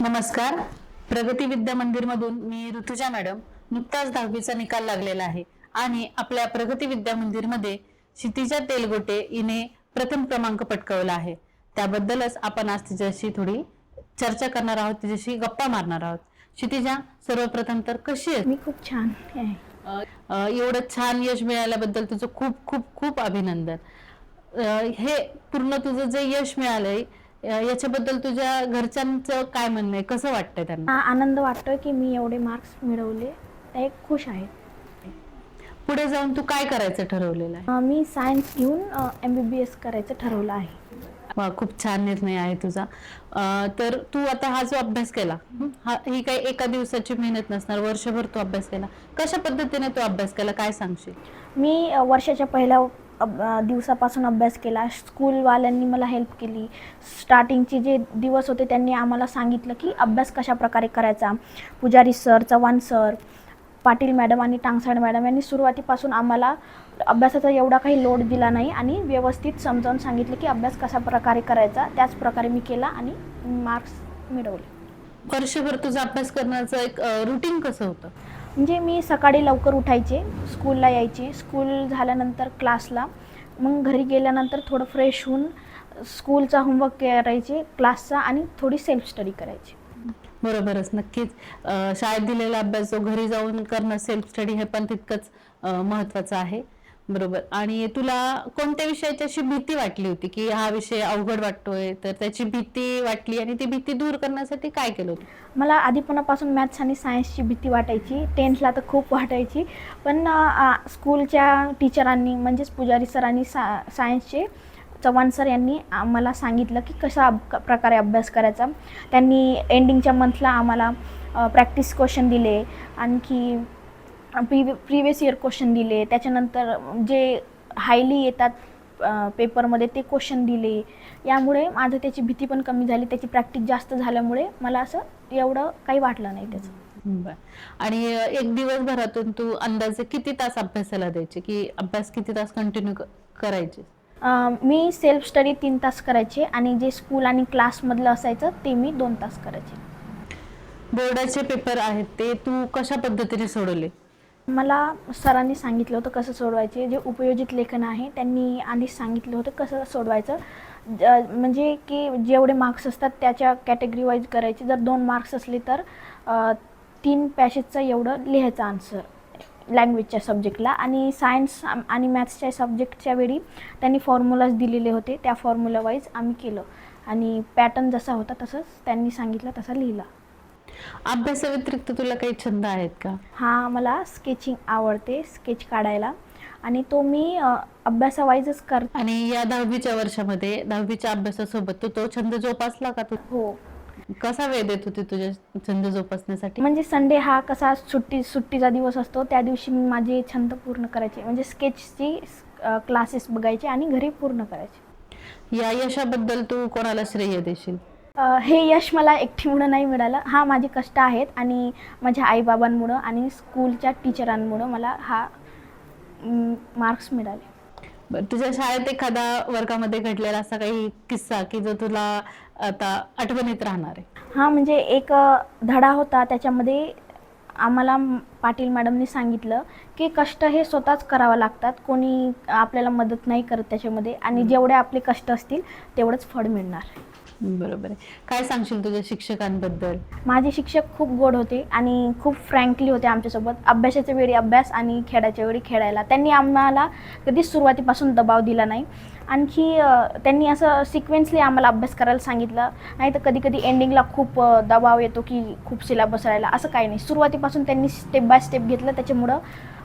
नमस्कार. प्रगती विद्या मंदिर मधून मी ऋतुजा मॅडम. नुकताच 10वीचा निकाल लागलेला आहे आणि आपल्या प्रगती विद्या मंदिर मध्ये क्षितिजा तेलगोटे हिने प्रथम क्रमांक पटकावला आहे. त्याबद्दलच आपण आज तिच्याशी थोडी चर्चा करणार आहोत, तिच्याशी गप्पा मारणार आहोत. क्षितिजा, सर्वप्रथम तर कशी आहेस? मी खूप छान आहे. एवढं छान यश मिळाल्याबद्दल तुझं खूप खूप खूप अभिनंदन. हे पूर्ण तुझं जे यश मिळालंय याच्याबद्दल तुझ्या घरच्यांचं काय म्हणणं आहे, कसं वाटतंय त्यांना? आनंद वाटतोय की मी एवढे मार्क्स मिळवले, ते खुश आहे. पुढे जाऊन तू काय करायचं ठरवलेलं आहे? मी सायन्स घेऊन MBBS करायचं ठरवलं आहे. वा, खूप छान निर्णय आहे तुझा. तर तू आता हा जो अभ्यास केला, ही काही एका दिवसाची मेहनत नसणार, वर्षभर तू अभ्यास केला. कशा पद्धतीने तू अभ्यास केला, काय सांगशील? मी वर्षाच्या पहिल्या दिवसापासून अभ्यास केला. स्कूलवाल्यांनी मला हेल्प केली. स्टार्टिंगचे जे दिवस होते त्यांनी आम्हाला सांगितलं की अभ्यास कशा प्रकारे करायचा. पुजारी sir, Chavan sir, Patil madam आणि टांगसाळे मॅडम यांनी सुरुवातीपासून आम्हाला अभ्यासाचा एवढा काही लोड दिला नाही आणि व्यवस्थित समजावून सांगितलं की अभ्यास कशा प्रकारे करायचा. त्याच प्रकारे मी केला आणि मार्क्स मिळवले. वर्षभर तुझा अभ्यास करण्याचं एक रुटीन कसं होतं? म्हणजे मी सकाळी लवकर उठायचे, स्कूलला यायचे, स्कूल झाल्यानंतर क्लासला, मग घरी गेल्यानंतर थोडं फ्रेश होऊन स्कूलचा होमवर्क करायचे, क्लासचा, आणि थोडी सेल्फ स्टडी करायची. बरोबरच, नक्कीच. शाळेत दिलेला अभ्यास जो घरी जाऊन करणं, सेल्फ स्टडी, हे पण तितकंच महत्वाचं आहे. बरोबर. आणि तुला कोणत्या विषयाची अशी भीती वाटली होती की हा विषय अवघड वाटतोय, तर त्याची भीती वाटली आणि ती भीती दूर करण्यासाठी काय केलं होतं? मला आधीपणापासून मॅथ्स आणि सायन्सची भीती वाटायची. 10thला तर खूप वाटायची, पण स्कूलच्या टीचरांनी म्हणजेच पुजारी सरांनी सायन्सचे चव्हाण सर यांनी आम्हाला सांगितलं की कशा प्रकारे अभ्यास करायचा. त्यांनी एंडिंगच्या मंथला आम्हाला प्रॅक्टिस क्वेश्चन दिले, आणखी प्रिवियस इयर क्वेश्चन दिले. त्याच्यानंतर जे हायली येतात पेपरमध्ये ते क्वेश्चन दिले. यामुळे माझं त्याची भीती पण कमी झाली. त्याची प्रॅक्टिस जास्त झाल्यामुळे मला असं एवढं काही वाटलं नाही त्याचं. बरं. आणि एक दिवसभरातून तू अंदाजे किती तास अभ्यासाला द्यायचे, की अभ्यास किती तास कंटिन्यू करायचे? मी सेल्फ स्टडी 3 तास करायचे आणि जे स्कूल आणि क्लासमधलं असायचं ते मी 2 तास करायचे. बोर्डाचे पेपर आहेत ते तू कशा पद्धतीने सोडवले? मला सरांनी सांगितलं होतं कसं सोडवायचे. जे उपयोजित लेखन आहे त्यांनी आधीच सांगितलं होतं कसं सोडवायचं. म्हणजे की जेवढे मार्क्स असतात त्याच्या कॅटेगरी वाईज करायचे. जर 2 मार्क्स असले तर 3 पॅसेजचं एवढं लिहायचं आन्सर लँग्वेजच्या सब्जेक्टला. आणि सायन्स आणि मॅथ्सच्या सब्जेक्टच्या वेळी त्यांनी फॉर्म्युलाज दिलेले होते. त्या फॉर्म्युला वाईज आम्ही केलं आणि पॅटर्न जसा होता तसंच त्यांनी सांगितलं तसा लिहिला. अभ्यासाव्यतिरिक्त तुला काही छंद आहेत का? हां, मला स्केचिंग आवडते, स्केच काढायला, आणि तो मी अभ्यासावाईजच करते. आणि या 10वीच्या वर्षामध्ये 10वीच्या अभ्यासासोबत तू तो छंद जोपासला का? तू हो. कसा वेळ देत होती तुझ्या छंद जोपासण्यासाठी? म्हणजे संडे हा कसा सुट्टीचा दिवस असतो, त्या दिवशी मी माझे छंद पूर्ण करायचे. म्हणजे स्केचची क्लासेस बघायचे आणि घरी पूर्ण करायचे. या यशाबद्दल तू कोणाला श्रेय देशील? हे यश मला एकटीमुळं नाही मिळालं. हा माझे कष्ट आहेत आणि माझ्या आईबाबांमुळं आणि स्कूलच्या टीचरांमुळं मला हा मार्क्स मिळाले. बरं, तुझ्या शाळेत एखादा वर्गामध्ये घडलेला असा काही किस्सा की जो तुला आता आठवणीत राहणार आहे? हां, म्हणजे एक धडा होता. त्याच्यामध्ये आम्हाला पाटील मॅडमनी सांगितलं की कष्ट हे स्वतःच करावं लागतात, कोणी आपल्याला मदत नाही करत त्याच्यामध्ये, आणि जेवढे आपले कष्ट असतील तेवढंच फळ मिळणार. बरोबर आहे. काय सांगशील तुझ्या शिक्षकांबद्दल? माझे शिक्षक खूप गोड होते आणि खूप फ्रँकली होते आमच्यासोबत. अभ्यासाच्या वेळी अभ्यास आणि खेळाच्या वेळी खेळायला. त्यांनी आम्हाला कधीच सुरुवातीपासून दबाव दिला नाही. आणखी त्यांनी असं सिक्वेन्सली आम्हाला अभ्यास करायला सांगितलं. नाही तर कधी कधी एंडिंगला खूप दबाव येतो की खूप सिलेबस राहिला, असं काही नाही. सुरुवातीपासून त्यांनी स्टेप बाय स्टेप घेतलं. त्याच्यामुळं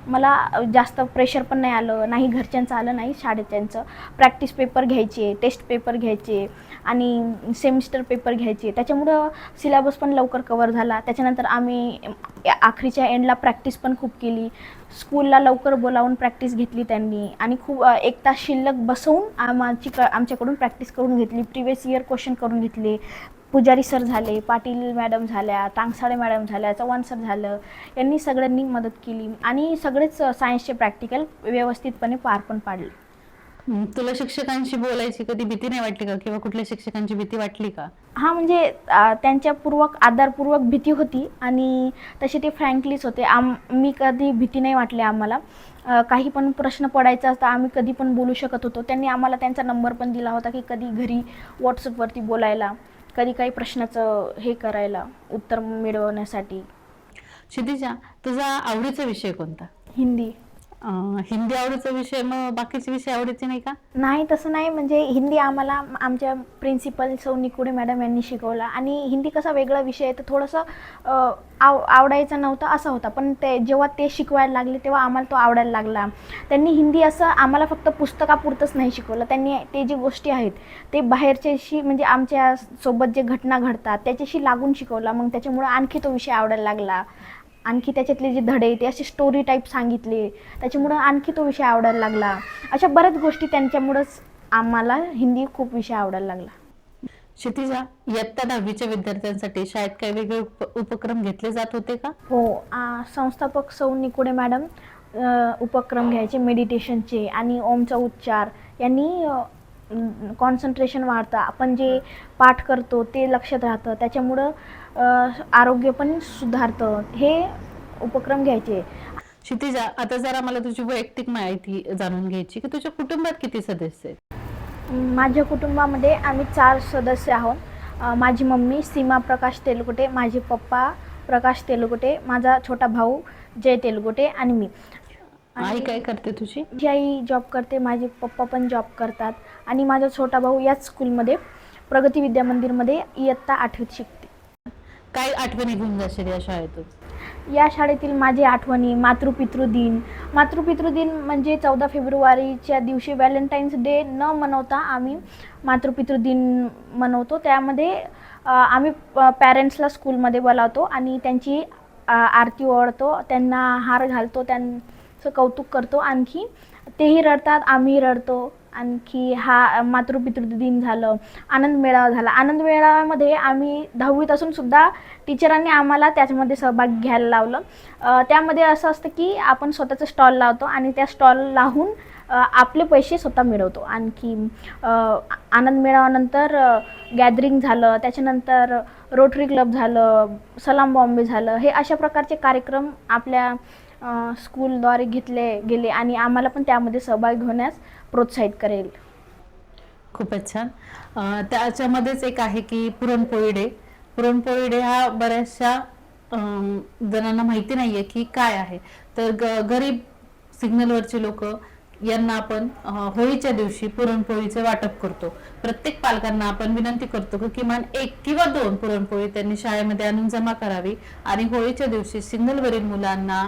मला जास्त प्रेशर पण नाही आलं, नाही घरच्यांचं आलं, नाही शाळेच्यांचं. प्रॅक्टिस पेपर घ्यायचे, टेस्ट पेपर घ्यायचे आणि सेमिस्टर पेपर घ्यायचे. त्याच्यामुळं सिलेबस पण लवकर कवर झाला. त्याच्यानंतर आम्ही आखरीच्या एंडला प्रॅक्टिस पण खूप केली. स्कूलला लवकर बोलावून प्रॅक्टिस घेतली त्यांनी आणि खूप 1 तास शिल्लक बसवून आमच्याकडून प्रॅक्टिस करून घेतली. प्रिवियस इयर क्वेश्चन करून घेतले. पुजारी सर झाले, पाटील मॅडम झाल्या, टांगसाळे मॅडम झाल्या, चव्हाण सर झालं, यांनी सगळ्यांनी मदत केली आणि सगळेच सायन्सचे प्रॅक्टिकल व्यवस्थितपणे पार पण पाडले. तुला शिक्षकांशी बोलायची कधी भीती नाही वाटली का, किंवा कुठल्या शिक्षकांची भीती वाटली का? हां, म्हणजे त्यांच्यापूर्वक आदरपूर्वक भीती होती आणि तसे ते फ्रँकलीच होते. मी कधी भीती नाही वाटली आम्हाला. काही पण प्रश्न पडायचा असता आम्ही कधी पण बोलू शकत होतो. त्यांनी आम्हाला त्यांचा नंबर पण दिला होता की कधी घरी व्हॉट्सअपवरती बोलायला, कधी काही प्रश्नाचं हे करायला, उत्तर मिळवण्यासाठी. क्षितिजा, तुझा आवडीचा विषय कोणता? हिंदी. हिंदी आवडीचा विषय, मग बाकीचे विषय आवडीचे नाही का? नाही, तसं नाही. म्हणजे हिंदी आम्हाला आमच्या प्रिन्सिपल सौ निकुडे मॅडम यांनी शिकवला आणि हिंदी कसा वेगळा विषय आहे तर थोडंसं आवडायचं नव्हतं असं होता. पण जेव्हा ते शिकवायला लागले तेव्हा आम्हाला तो आवडायला लागला. त्यांनी हिंदी असं आम्हाला फक्त पुस्तकापुरतंच नाही शिकवलं. त्यांनी ते जे गोष्टी आहेत ते बाहेरच्याशी म्हणजे आमच्यासोबत जे घटना घडतात त्याच्याशी लागून शिकवला. मग त्याच्यामुळं आणखी तो विषय आवडायला लागला. आणखी त्याच्यातले जे धडे ते असे स्टोरी टाईप सांगितले, त्याच्यामुळं आणखी तो विषय आवडायला लागला. अशा बऱ्याच गोष्टी त्यांच्यामुळंच आम्हाला हिंदी खूप विषय आवडायला लागला. क्षितिजा, इयत्ता 10वीच्या विद्यार्थ्यांसाठी शाळेत काही वेगळे उपक्रम घेतले जात होते का? हो, संस्थापक सौ निकुडे मॅडम उपक्रम घ्यायचे मेडिटेशनचे आणि ओमचा उच्चार यांनी कॉन्सन्ट्रेशन वाढतं. आपण जे पाठ करतो ते लक्षात राहतं, त्याच्यामुळं आरोग्य पण सुधारतं. हे उपक्रम घ्यायचे. क्षितिजा, आता जरा मला तुझी वैयक्तिक माहिती जाणून घ्यायची की तुझ्या कुटुंबात किती सदस्य आहेत? माझ्या कुटुंबामध्ये आम्ही 4 सदस्य आहोत. माझी मम्मी सीमा प्रकाश तेलगुटे, माझे पप्पा प्रकाश तेलगुटे, माझा छोटा भाऊ जय तेलगुटे आणि मी. आई काय करते तुझी? माझी आई जॉब करते, माझे पप्पा पण जॉब करतात आणि माझा छोटा भाऊ याच स्कूलमध्ये प्रगती विद्या मंदिरमध्ये इयत्ता 8वीत शिकते. काय आठवणी घेऊन जाशील या शाळेतून? या शाळेतील माझी आठवणी मातृपितृदिन. मातृपितृदिन म्हणजे 14 फेब्रुवारीच्या दिवशी व्हॅलेंटाईन्स डे न मनवता आम्ही मातृपितृदिन मनवतो. त्यामध्ये आम्ही पॅरेंट्सला स्कूलमध्ये बोलावतो आणि त्यांची आरती ओवाळतो, त्यांना हार घालतो, त्यांचं कौतुक करतो. आणखी तेही रडतात, आम्हीही रडतो. आणखी हा मातृपितृदिन झालं. आनंद मेळावा झाला. आनंद मेळाव्यामध्ये आम्ही 10वीत असून सुद्धा टीचरांनी आम्हाला त्याच्यामध्ये सहभाग घ्यायला लावलं. त्यामध्ये असं असतं की आपण स्वतःचं स्टॉल लावतो आणि त्या स्टॉल लावून आपले पैसे स्वतः मिळवतो. आणखी आनंद मेळाव्यानंतर गॅदरिंग झालं, त्याच्यानंतर रोटरी क्लब झालं, सलाम बॉम्बे झालं. हे अशा प्रकारचे कार्यक्रम आपल्या स्कूलद्वारे घेतले गेले आणि आम्हाला पण त्यामध्ये सहभाग घेण्यास प्रोत्साहित करेल. खूपच छान. त्याच्यामध्येच एक आहे की पुरणपोळी डे. पुरणपोळी डे हा बऱ्याचशा जणांना माहिती नाहीये की काय आहे. तर गरीब सिग्नलवरचे लोक यांना आपण होळीच्या दिवशी पुरणपोळीचे वाटप करतो. प्रत्येक पालकांना आपण विनंती करतो की किमान 1 किंवा 2 पुरणपोळी त्यांनी शाळेमध्ये आणून जमा करावी आणि होळीच्या दिवशी सिग्नलवरील मुलांना,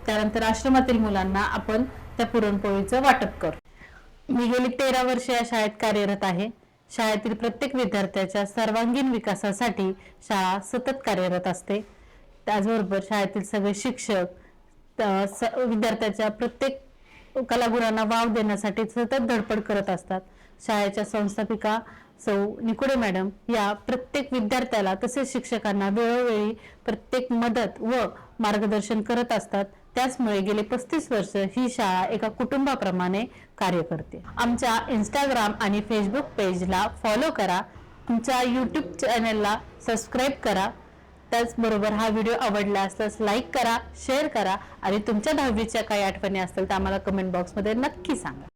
त्यानंतर आश्रमातील मुलांना आपण त्या पुरणपोळीचं वाटप करू. मी गेली 13 वर्ष या शाळेत कार्यरत आहे. शाळेतील प्रत्येक विद्यार्थ्याच्या सर्वांगीण विकासासाठी शाळा सतत कार्यरत असते. त्याचबरोबर शाळेतील सगळे शिक्षक विद्यार्थ्याच्या प्रत्येक कलागुणांना वाव देण्यासाठी सतत धडपड करत असतात. शाळेच्या संस्थापिका सौ निकुडे मॅडम या प्रत्येक विद्यार्थ्याला तसेच शिक्षकांना वेळोवेळी प्रत्येक मदत व मार्गदर्शन करत असतात. त्याचमुळे गेले 35 वर्ष ही शाळा एका कुटुंबाप्रमाणे कार्य करते. आमच्या इंस्टाग्राम आणि फेसबुक पेजला फॉलो करा. तुमच्या यूट्यूब चॅनलला सबस्क्राईब करा. त्याचबरोबर हा व्हिडिओ आवडला असल्यास लाईक करा, शेअर करा आणि तुमच्या 10वीच्या काही आठवणी असतील तर आम्हाला कमेंट बॉक्समध्ये नक्की सांगा.